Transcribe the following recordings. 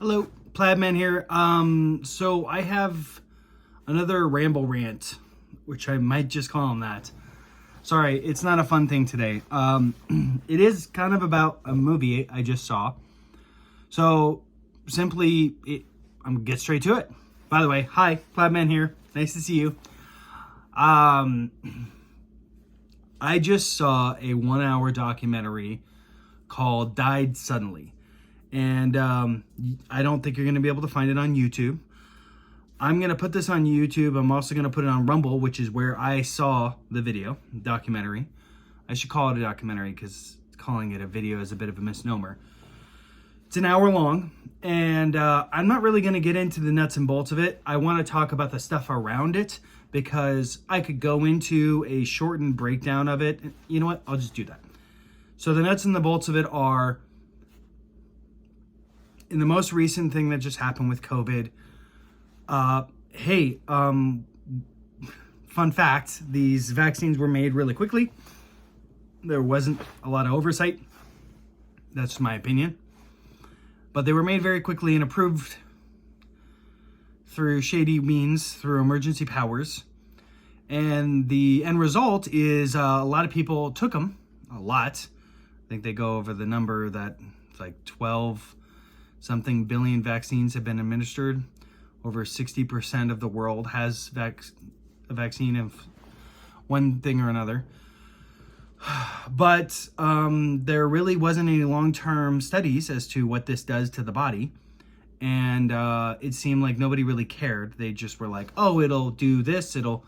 Hello, Plaid Man here. So I have another ramble rant, which I might just call him that. Sorry, it's not a fun thing today. It is kind of about a movie I just saw. So I'm gonna get straight to it. By the way, hi, Plaid Man here. Nice to see you. I just saw a 1 hour documentary called Died Suddenly. And I don't think you're going to be able to find it on YouTube. I'm going to put this on YouTube. I'm also going to put it on Rumble, which is where I saw the video, documentary. I should call it a documentary because calling it a video is a bit of a misnomer. It's an hour long, and I'm not really going to get into the nuts and bolts of it. I want to talk about the stuff around it because I could go into a shortened breakdown of it. You know what? I'll just do that. So the nuts and the bolts of it are, in the most recent thing that just happened with COVID, fun fact, these vaccines were made really quickly. There wasn't a lot of oversight. That's my opinion. But they were made very quickly and approved through shady means, through emergency powers. And the end result is a lot of people took them. A lot. I think they go over the number that it's like 12 something billion vaccines have been administered. Over 60% of the world has a vaccine of one thing or another. But there really wasn't any long-term studies as to what this does to the body. And it seemed like nobody really cared. They just were like, oh, it'll do this, it'll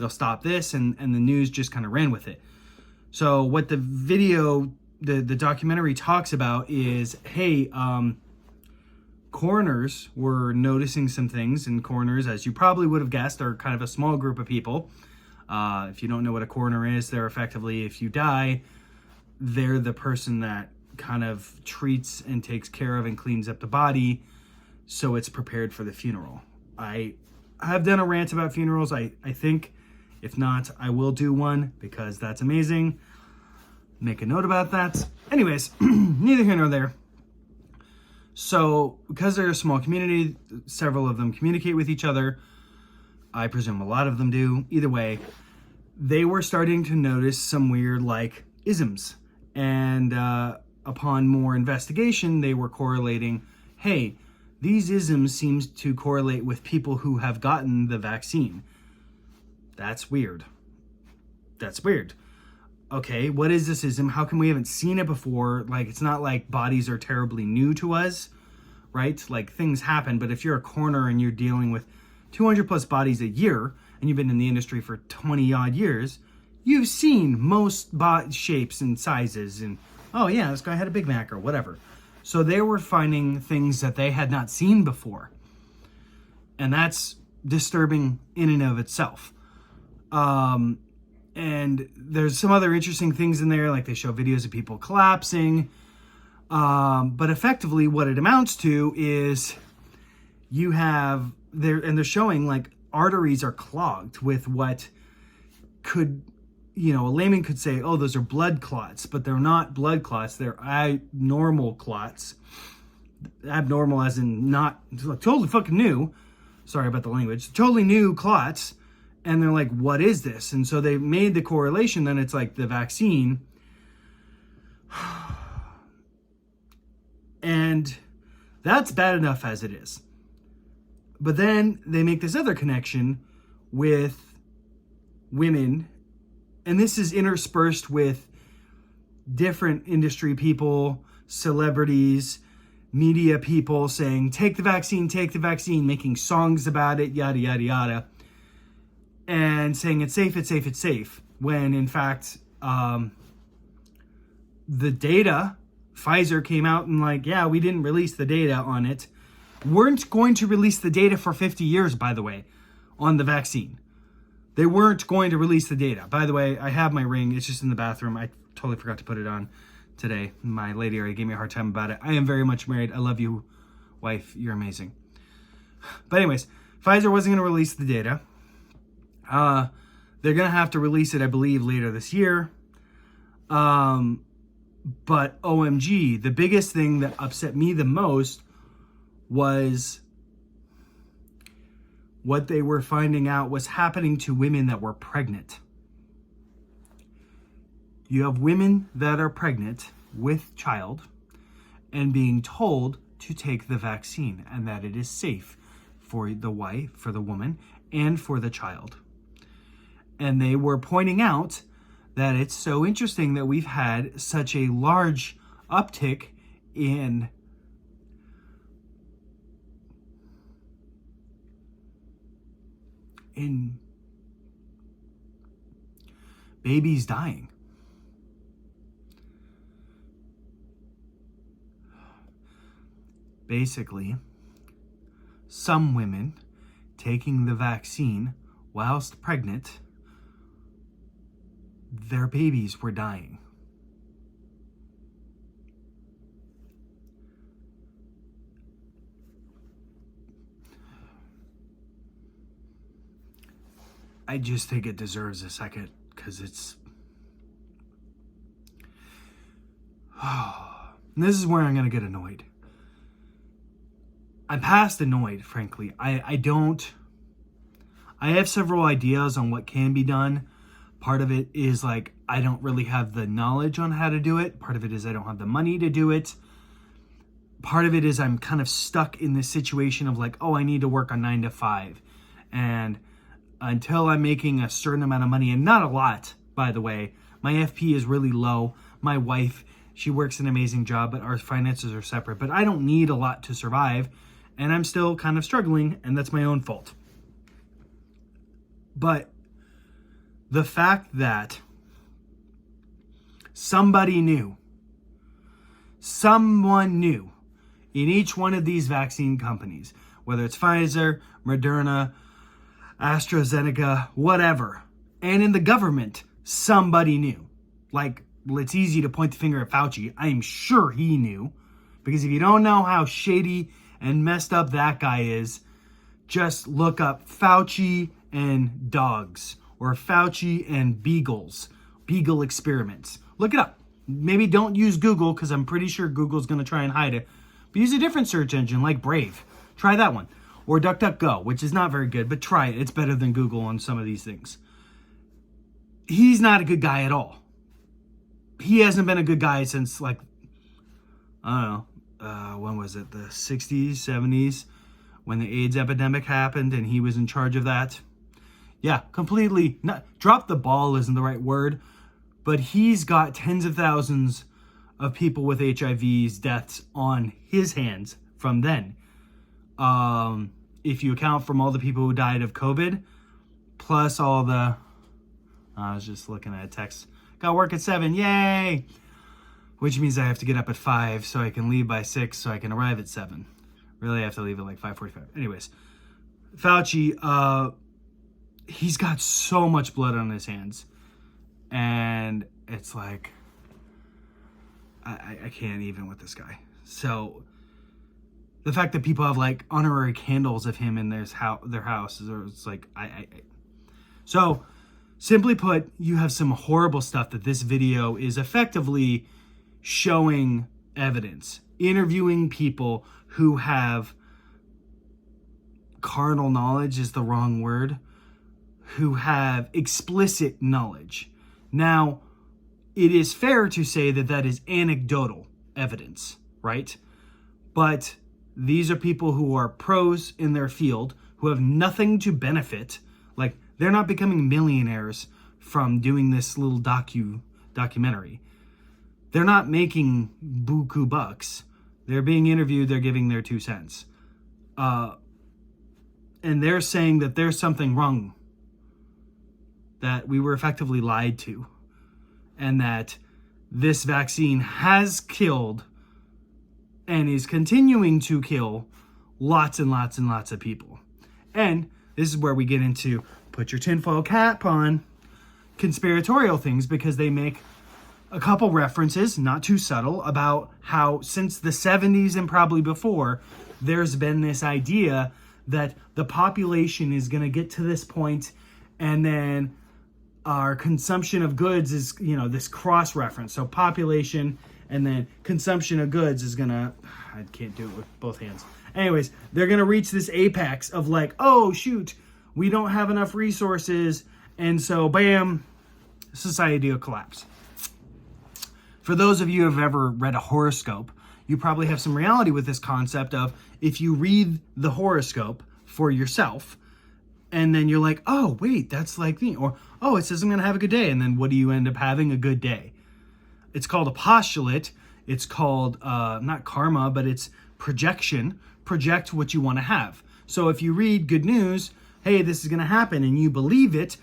stop this, and the news just kind of ran with it. So what the video, the documentary talks about is, hey, coroners were noticing some things, and coroners, as you probably would have guessed, are kind of a small group of people. If you don't know what a coroner is, they're effectively, if you die, they're the person that kind of treats and takes care of and cleans up the body so it's prepared for the funeral. I have done a rant about funerals. I think, if not, I will do one because that's amazing. Make a note about that. Anyways, neither here nor there. So, because they're a small community, several of them communicate with each other. I presume a lot of them do. Either way, they were starting to notice some weird, isms. And upon more investigation, they were correlating, hey, these isms seem to correlate with people who have gotten the vaccine. That's weird. That's weird. Okay, what is this ism? How come we haven't seen it before? It's not like bodies are terribly new to us, right? Things happen, but if you're a coroner and you're dealing with 200 plus bodies a year, and you've been in the industry for 20 odd years, you've seen most shapes and sizes, and oh yeah, this guy had a Big Mac or whatever. So they were finding things that they had not seen before. And that's disturbing in and of itself. And there's some other interesting things in there, like they show videos of people collapsing. But effectively what it amounts to is you have there, and they're showing arteries are clogged with what could, a layman could say, oh, those are blood clots, but they're not blood clots. They're abnormal clots. Abnormal as in not totally fucking new. Sorry about the language. Totally new clots. And they're like, what is this? And so they made the correlation, then it's like the vaccine. And that's bad enough as it is. But then they make this other connection with women. And this is interspersed with different industry people, celebrities, media people saying, take the vaccine, making songs about it, yada, yada, yada. And saying it's safe, it's safe, it's safe. When in fact, the data, Pfizer came out and yeah, we didn't release the data on it. Weren't going to release the data for 50 years, by the way, on the vaccine. They weren't going to release the data. By the way, I have my ring. It's just in the bathroom. I totally forgot to put it on today. My lady already gave me a hard time about it. I am very much married. I love you, wife. You're amazing. But anyways, Pfizer wasn't going to release the data. They're going to have to release it, I believe, later this year. But OMG, the biggest thing that upset me the most was what they were finding out was happening to women that were pregnant. You have women that are pregnant with child and being told to take the vaccine and that it is safe for the wife, for the woman, and for the child. And they were pointing out that it's so interesting that we've had such a large uptick in babies dying. Basically, some women taking the vaccine whilst pregnant, their babies were dying. I just think it deserves a second because it's... And this is where I'm going to get annoyed. I'm past annoyed, frankly. I have several ideas on what can be done. Part of it is like, I don't really have the knowledge on how to do it. Part of it is I don't have the money to do it. Part of it is I'm kind of stuck in this situation of like, oh, I need to work a 9 to 5. And until I'm making a certain amount of money, and not a lot, by the way, my FP is really low. My wife, she works an amazing job, but our finances are separate. But I don't need a lot to survive. And I'm still kind of struggling, and that's my own fault. But the fact that someone knew in each one of these vaccine companies, whether it's Pfizer, Moderna, AstraZeneca, whatever, and in the government, somebody knew. Like, it's easy to point the finger at Fauci. I am sure he knew, because if you don't know how shady and messed up that guy is, just look up Fauci and dogs, or Fauci and beagles, beagle experiments. Look it up. Maybe don't use Google, because I'm pretty sure Google's going to try and hide it. But use a different search engine like Brave. Try that one. Or DuckDuckGo, which is not very good, but try it. It's better than Google on some of these things. He's not a good guy at all. He hasn't been a good guy since, like, I don't know, when was it? The 60s, 70s, when the AIDS epidemic happened and he was in charge of that. Yeah, completely, drop the ball isn't the right word, but he's got tens of thousands of people with HIV's deaths on his hands from then. If you account from all the people who died of COVID, plus all the, I was just looking at a text, got work at 7, yay! Which means I have to get up at 5 so I can leave by 6 so I can arrive at 7. Really, I have to leave at like 5:45. Anyways, Fauci, he's got so much blood on his hands. And it's like, I can't even with this guy. So the fact that people have like honorary candles of him in their house, it's like, So simply put, you have some horrible stuff that this video is effectively showing evidence, interviewing people who have carnal knowledge is the wrong word, who have explicit knowledge. Now, it is fair to say that that is anecdotal evidence, right? But these are people who are pros in their field, who have nothing to benefit. Like, they're not becoming millionaires from doing this little documentary. They're not making buku bucks. They're being interviewed. They're giving their 2 cents. And they're saying that there's something wrong, that we were effectively lied to, and that this vaccine has killed and is continuing to kill lots and lots and lots of people. And this is where we get into put your tinfoil cap on conspiratorial things, because they make a couple references, not too subtle, about how since the 70s and probably before, there's been this idea that the population is going to get to this point, and then our consumption of goods is, this cross-reference. So population And then consumption of goods is gonna, I can't do it with both hands. Anyways, they're gonna reach this apex of like, oh shoot, we don't have enough resources. And so bam, society will collapse. For those of you who have ever read a horoscope, you probably have some reality with this concept of if you read the horoscope for yourself, and then you're like, oh, wait, that's like me. Or, oh, it says I'm going to have a good day. And then what do you end up having? A good day. It's called a postulate. It's called, not karma, but it's projection. Project what you want to have. So if you read good news, hey, this is going to happen, and you believe it,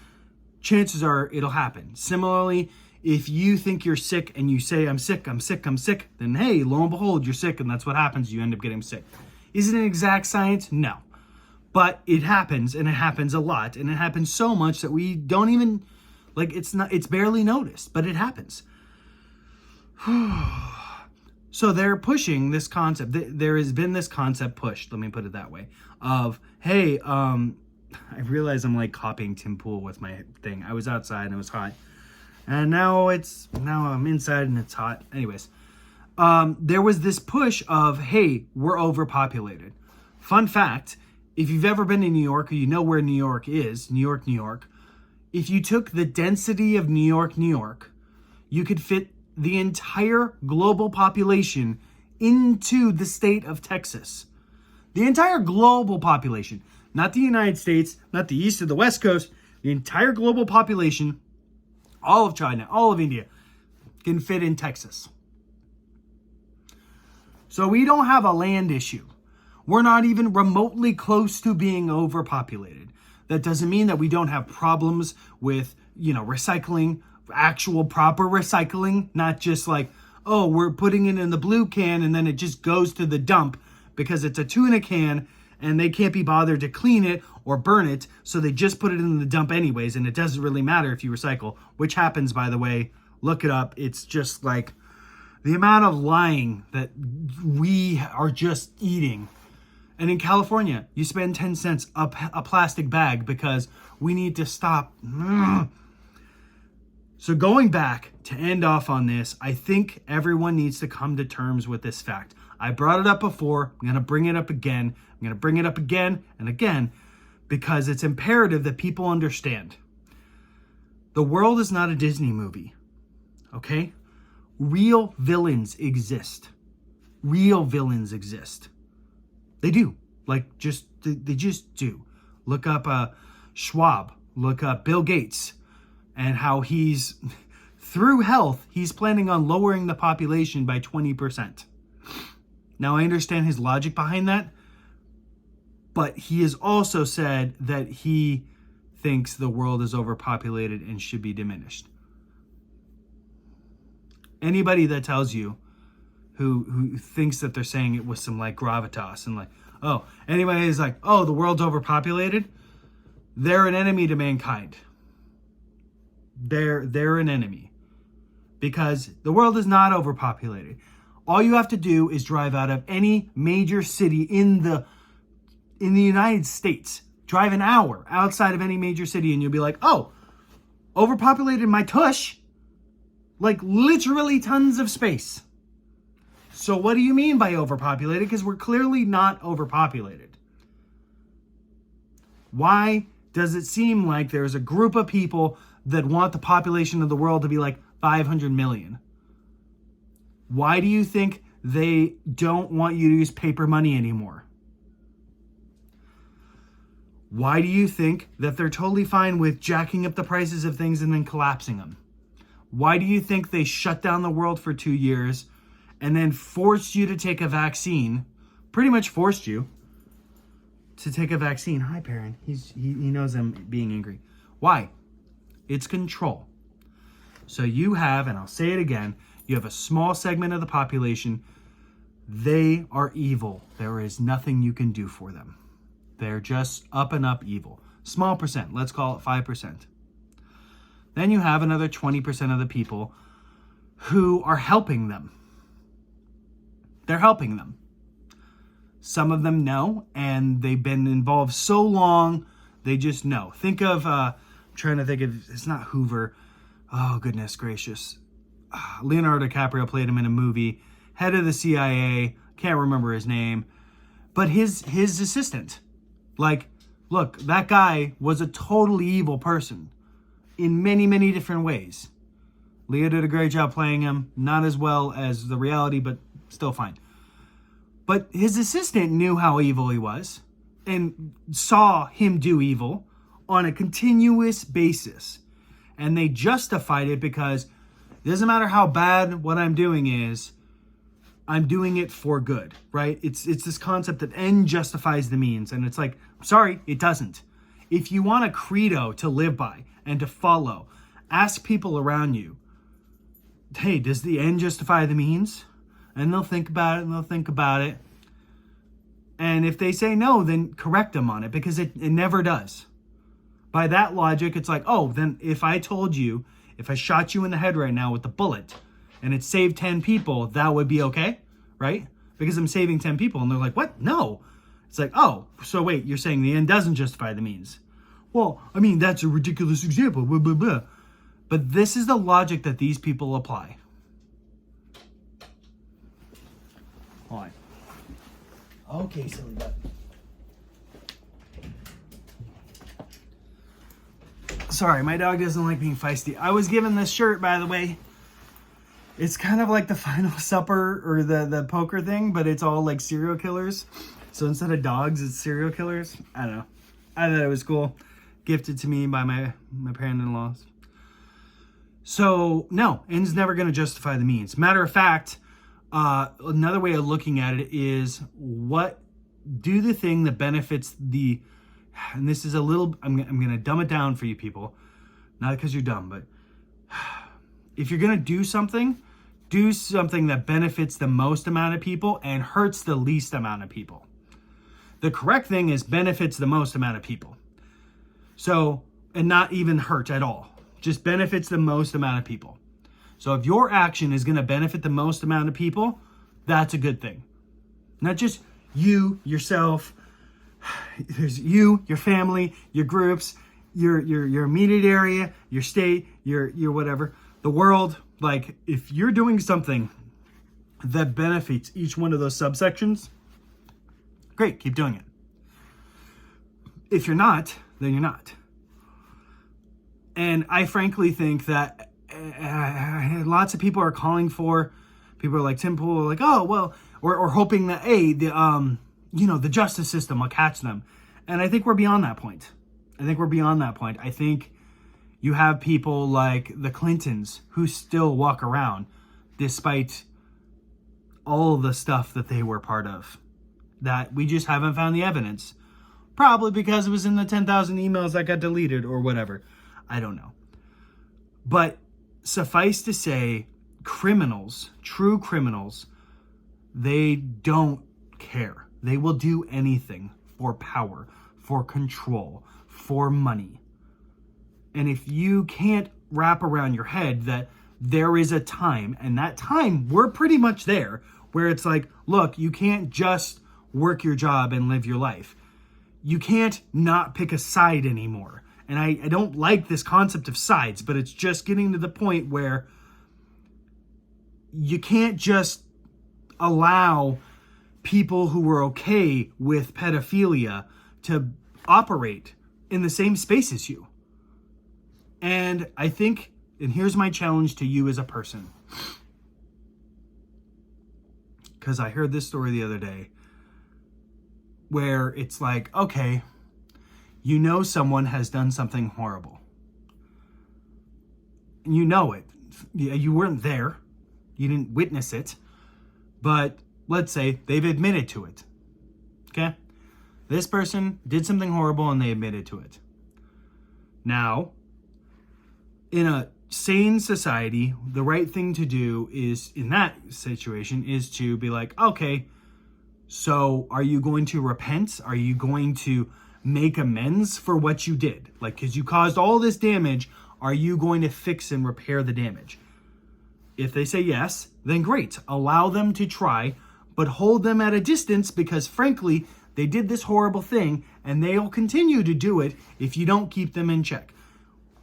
chances are it'll happen. Similarly, if you think you're sick and you say, I'm sick, I'm sick, I'm sick, then hey, lo and behold, you're sick, and that's what happens. You end up getting sick. Is it an exact science? No. But it happens, and it happens a lot, and it happens so much that we don't even, like, it's barely noticed, but it happens. So they're pushing this concept. There has been this concept pushed, let me put it that way, of, hey, I realize I'm like copying Tim Pool with my thing. I was outside and it was hot. And now I'm inside and it's hot. Anyways, there was this push of, hey, we're overpopulated. Fun fact, if you've ever been to New York or you know where New York is, New York, if you took the density of New York, you could fit the entire global population into the state of Texas. The entire global population, not the United States, not the East or the West Coast, the entire global population, all of China, all of India, can fit in Texas. So we don't have a land issue. We're not even remotely close to being overpopulated. That doesn't mean that we don't have problems with, recycling, actual proper recycling, not just like, oh, we're putting it in the blue can and then it just goes to the dump because it's a tuna can and they can't be bothered to clean it or burn it, so they just put it in the dump anyways, and it doesn't really matter if you recycle, which happens, by the way. Look it up. It's just like the amount of lying that we are just eating. And in California, you spend 10 cents a plastic bag because we need to stop. So going back to end off on this, I think everyone needs to come to terms with this fact. I brought it up before. I'm going to bring it up again. I'm going to bring it up again and again because it's imperative that people understand. The world is not a Disney movie, okay? Real villains exist. Real villains exist. They do. They just do. Look up Schwab. Look up Bill Gates and how he's, through health, he's planning on lowering the population by 20%. Now, I understand his logic behind that, but he has also said that he thinks the world is overpopulated and should be diminished. Anybody that tells you who thinks that they're saying it with some like gravitas and like, oh, anybody is like, oh, the world's overpopulated, they're an enemy to mankind. They're an enemy because the world is not overpopulated. All you have to do is drive out of any major city in the United States. Drive an hour outside of any major city and you'll be like, oh, overpopulated my tush. Like literally tons of space. So what do you mean by overpopulated? Because we're clearly not overpopulated. Why does it seem like there's a group of people that want the population of the world to be like 500 million? Why do you think they don't want you to use paper money anymore? Why do you think that they're totally fine with jacking up the prices of things and then collapsing them? Why do you think they shut down the world for 2 years and then forced you to take a vaccine? Pretty much forced you to take a vaccine. Hi, Perrin. He knows I'm being angry. Why? It's control. So you have, and I'll say it again, you have a small segment of the population. They are evil. There is nothing you can do for them. They're just up and up evil. Small percent. Let's call it 5%. Then you have another 20% of the people who are helping them. They're helping them. Some of them know, and they've been involved so long, they just know. Think of, I'm trying to think of, it's not Hoover. Oh, goodness gracious. Leonardo DiCaprio played him in a movie. Head of the CIA, can't remember his name, but his assistant. Like, look, that guy was a totally evil person in many, many different ways. Leo did a great job playing him, not as well as the reality, but still fine. But his assistant knew how evil he was and saw him do evil on a continuous basis. And they justified it because it doesn't matter how bad what I'm doing is, I'm doing it for good, right? It's this concept that end justifies the means. And it's like, sorry, it doesn't. If you want a credo to live by and to follow, ask people around you, hey, does the end justify the means? And they'll think about it. And if they say no, then correct them on it, because it never does. By that logic, it's like, oh, then if I told you, if I shot you in the head right now with the bullet and it saved 10 people, that would be okay, right? Because I'm saving 10 people. And they're like, what? No. It's like, oh, so wait, you're saying the end doesn't justify the means. Well, I mean, that's a ridiculous example, blah, blah, blah. But this is the logic that these people apply. Hold on. Okay, silly butt. Sorry, my dog doesn't like being feisty. I was given this shirt, by the way. It's kind of like the Final Supper or the poker thing, but it's all like serial killers. So instead of dogs, it's serial killers. I don't know. I thought it was cool. Gifted to me by my parent-in-laws. So, no, end's never going to justify the means. Matter of fact, another way of looking at it is do the thing that benefits the, and this is a little, I'm going to dumb it down for you people. Not because you're dumb, but if you're going to do something that benefits the most amount of people and hurts the least amount of people. The correct thing is benefits the most amount of people. So, and not even hurt at all. Just benefits the most amount of people. So if your action is going to benefit the most amount of people, that's a good thing. Not just you, yourself. There's you, your family, your groups, your immediate area, your state, your whatever, the world. Like, if you're doing something that benefits each one of those subsections, great, keep doing it. If you're not, then you're not. And I frankly think that lots of people are calling for, people are like, Tim Pool are like, oh, well, or hoping that, hey, the justice system will catch them. And I think we're beyond that point. I think you have people like the Clintons who still walk around despite all the stuff that they were part of, that we just haven't found the evidence. Probably because it was in the 10,000 emails that got deleted or whatever. I don't know. But suffice to say, criminals, true criminals, they don't care. They will do anything for power, for control, for money. And if you can't wrap around your head that there is a time, and that time, we're pretty much there, where it's like, look, you can't just work your job and live your life. You can't not pick a side anymore. And I don't like this concept of sides, but it's just getting to the point where you can't just allow people who are okay with pedophilia to operate in the same space as you. And I think, and here's my challenge to you as a person, because I heard this story the other day where it's like, okay, you know someone has done something horrible. You know it. You weren't there. You didn't witness it. But let's say they've admitted to it. Okay? This person did something horrible and they admitted to it. Now, in a sane society, the right thing to do is, in that situation, is to be like, okay, so are you going to repent? Are you going to make amends for what you did? Like, because you caused all this damage, are you going to fix and repair the damage? If they say yes, then great. Allow them to try, but hold them at a distance, because frankly, they did this horrible thing and they'll continue to do it if you don't keep them in check.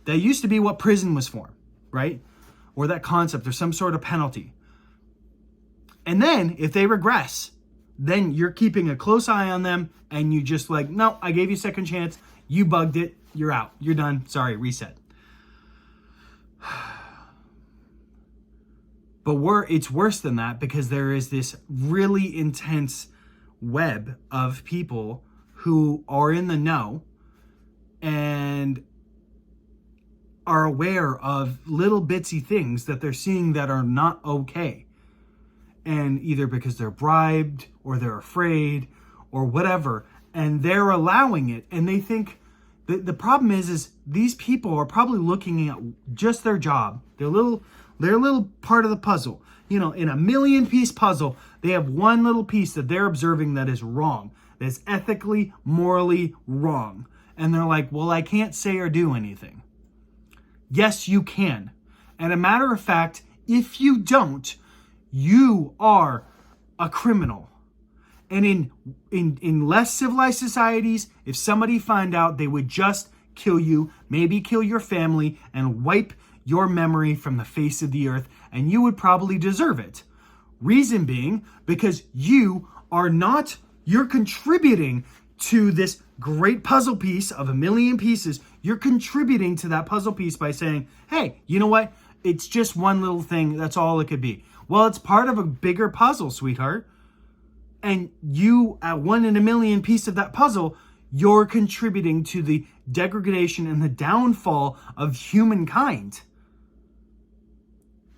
That used to be what prison was for, right? or that concept or some sort of penalty. And then if they regress, then you're keeping a close eye on them and you just like, no, I gave you a second chance. You bugged it. You're out. You're done. Sorry, reset. But it's worse than that, because there is this really intense web of people who are in the know and are aware of little bitsy things that they're seeing that are not okay. And either because they're bribed or they're afraid or whatever, and they're allowing it, and they think the problem is these people are probably looking at just their job, their little part of the puzzle. You know, in a 1,000,000-piece puzzle, they have one little piece that they're observing that is wrong, that is ethically, morally wrong. And they're like, well, I can't say or do anything. Yes, you can. And a matter of fact, if you don't, you are a criminal. And in less civilized societies, if somebody found out, they would just kill you, maybe kill your family, and wipe your memory from the face of the earth, and you would probably deserve it. Reason being, because you're contributing to this great puzzle piece of 1,000,000 pieces. You're contributing to that puzzle piece by saying, hey, you know what? It's just one little thing. That's all it could be. Well, it's part of a bigger puzzle, sweetheart. And you, at 1 in 1,000,000 piece of that puzzle, you're contributing to the degradation and the downfall of humankind.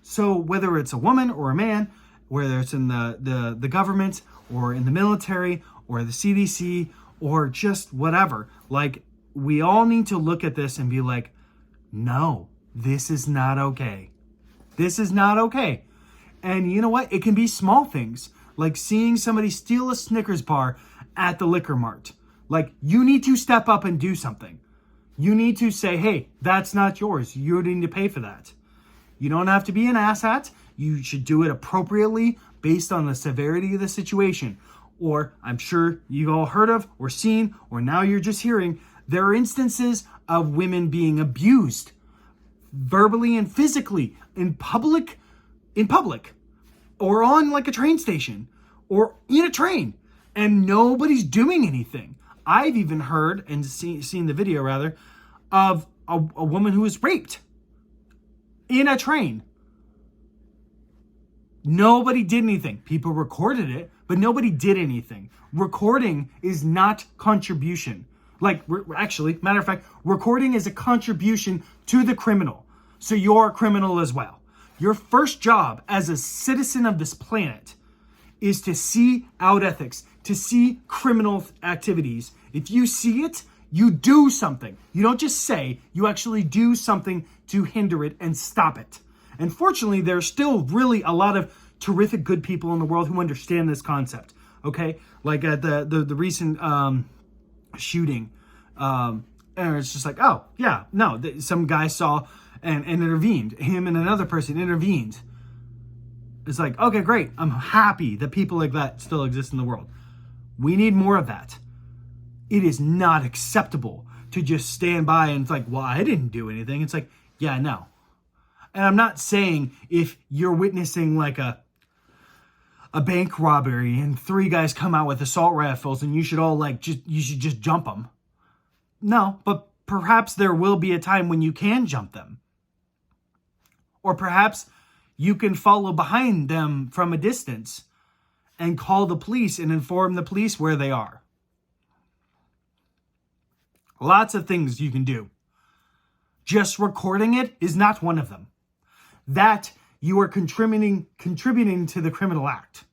So whether it's a woman or a man, whether it's in the government or in the military or the CDC or just whatever, like, we all need to look at this and be like, no, this is not okay. This is not okay. And you know what? It can be small things, like seeing somebody steal a Snickers bar at the liquor mart. Like, you need to step up and do something. You need to say, hey, that's not yours. You need to pay for that. You don't have to be an asshat. You should do it appropriately based on the severity of the situation. Or I'm sure you've all heard of or seen, or now you're just hearing, there are instances of women being abused verbally and physically in public, or on like a train station or in a train, and nobody's doing anything. I've even heard and seen the video rather of a woman who was raped in a train. Nobody did anything. People recorded it, but nobody did anything. Recording is not contribution. Actually, matter of fact, recording is a contribution to the criminal. So you're a criminal as well. Your first job as a citizen of this planet is to see out ethics, to see criminal activities. If you see it, you do something. You don't just say, you actually do something to hinder it and stop it. And fortunately, there's still really a lot of terrific good people in the world who understand this concept. Okay? Like at the recent shooting, and it's just like, oh, yeah, no, some guy saw and intervened. Him and another person intervened. It's like, okay, great. I'm happy that people like that still exist in the world. We need more of that. It is not acceptable to just stand by and it's like, well, I didn't do anything. It's like, yeah, no. And I'm not saying if you're witnessing like a bank robbery and 3 guys come out with assault rifles and you should all you should just jump them. No, but perhaps there will be a time when you can jump them. Or perhaps you can follow behind them from a distance and call the police and inform the police where they are. Lots of things you can do. Just recording it is not one of them. That you are contributing to the criminal act.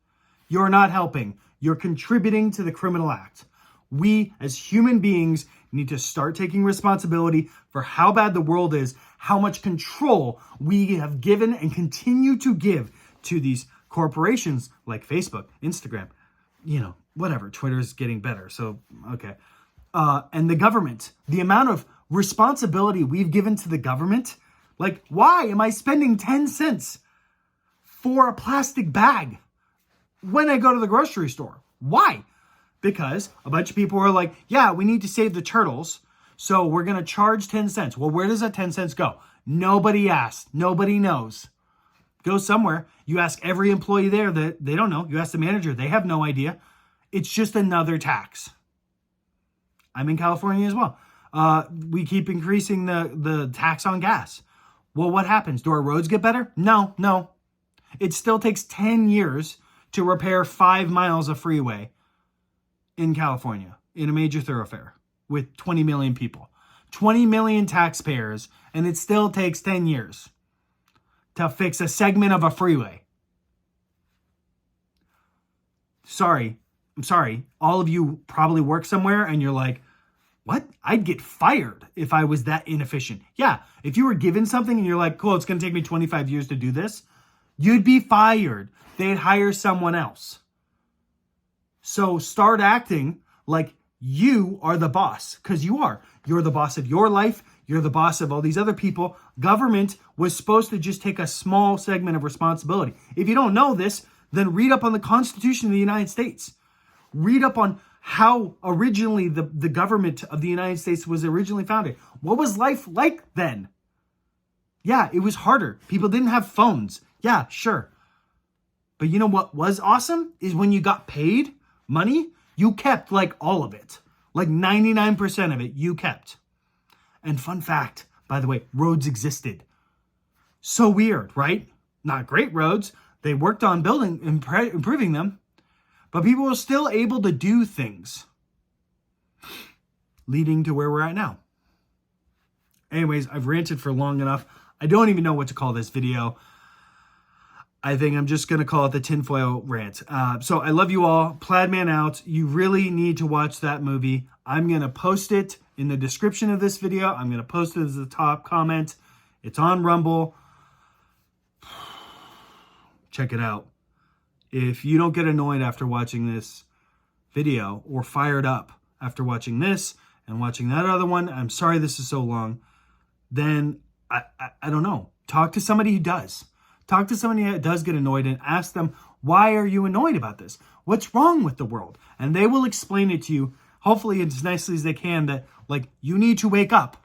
You're not helping. You're contributing to the criminal act. We, as human beings, need to start taking responsibility for how bad the world is, how much control we have given and continue to give to these corporations like Facebook, Instagram, whatever. Twitter's getting better, so okay. And the government, the amount of responsibility we've given to the government. Like, why am I spending 10 cents for a plastic bag when I go to the grocery store? Why? Because a bunch of people are like, yeah, we need to save the turtles, so we're going to charge 10 cents. Well, where does that 10 cents go? Nobody asked. Nobody knows. Go somewhere. You ask every employee there that they don't know. You ask the manager, they have no idea. It's just another tax. I'm in California as well. We keep increasing the tax on gas. Well, what happens? Do our roads get better? No. It still takes 10 years to repair 5 miles of freeway in California, in a major thoroughfare with 20 million people. 20 million taxpayers, and it still takes 10 years to fix a segment of a freeway. I'm sorry. All of you probably work somewhere and you're like, what? I'd get fired if I was that inefficient. Yeah, if you were given something and you're like, cool, it's going to take me 25 years to do this, you'd be fired. They'd hire someone else. So start acting like you are the boss, because you are. You're the boss of your life. You're the boss of all these other people. Government was supposed to just take a small segment of responsibility. If you don't know this, then read up on the Constitution of the United States. Read up on how originally the government of the United States was originally founded. What was life like then? Yeah, it was harder. People didn't have phones. Yeah, sure. But you know what was awesome is when you got paid money, you kept like all of it. Like 99% of it you kept. And fun fact, by the way, roads existed. So weird, right? Not great roads. They worked on building, improving them. But people were still able to do things. Leading to where we're at now. Anyways, I've ranted for long enough. I don't even know what to call this video. I think I'm just going to call it the tinfoil rant. So I love you all. Plaid Man out. You really need to watch that movie. I'm going to post it in the description of this video. I'm going to post it as the top comment. It's on Rumble. Check it out. If you don't get annoyed after watching this video or fired up after watching this and watching that other one, I'm sorry this is so long, then I don't know. Talk to somebody who does. Talk to somebody that does get annoyed and ask them, why are you annoyed about this? What's wrong with the world? And they will explain it to you, hopefully as nicely as they can, that like you need to wake up.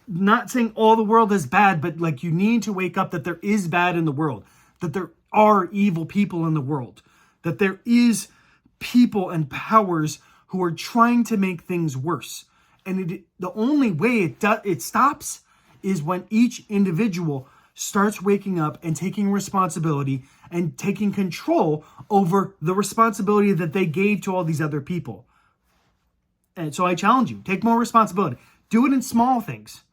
Not saying all the world is bad, but like you need to wake up that there is bad in the world, that there are evil people in the world, that there is people and powers who are trying to make things worse. And the only way it stops is when each individual starts waking up and taking responsibility and taking control over the responsibility that they gave to all these other people. And so I challenge you, take more responsibility. Do it in small things.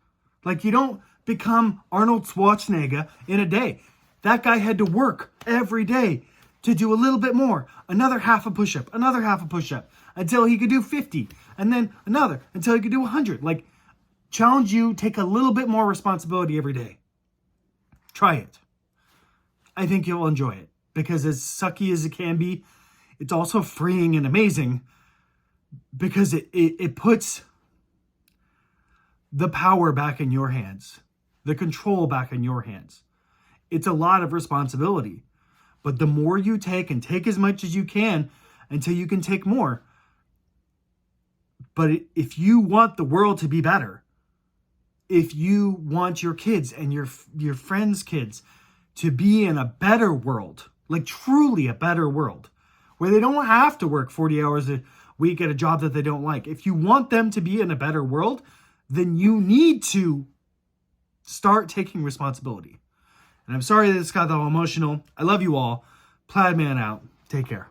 Like you don't become Arnold Schwarzenegger in a day. That guy had to work every day to do a little bit more. Another half a push-up, another half a push-up, until he could do 50. And then another, until he could do 100. Like, challenge you, take a little bit more responsibility every day. Try it. I think you'll enjoy it. Because as sucky as it can be, it's also freeing and amazing. Because it puts the power back in your hands. The control back in your hands. It's a lot of responsibility. But the more you take, and take as much as you can until you can take more. But if you want the world to be better, if you want your kids and your friends' kids to be in a better world, like truly a better world, where they don't have to work 40 hours a week at a job that they don't like. If you want them to be in a better world, then you need to start taking responsibility. And I'm sorry that this got all emotional. I love you all. Plaid Man out. Take care.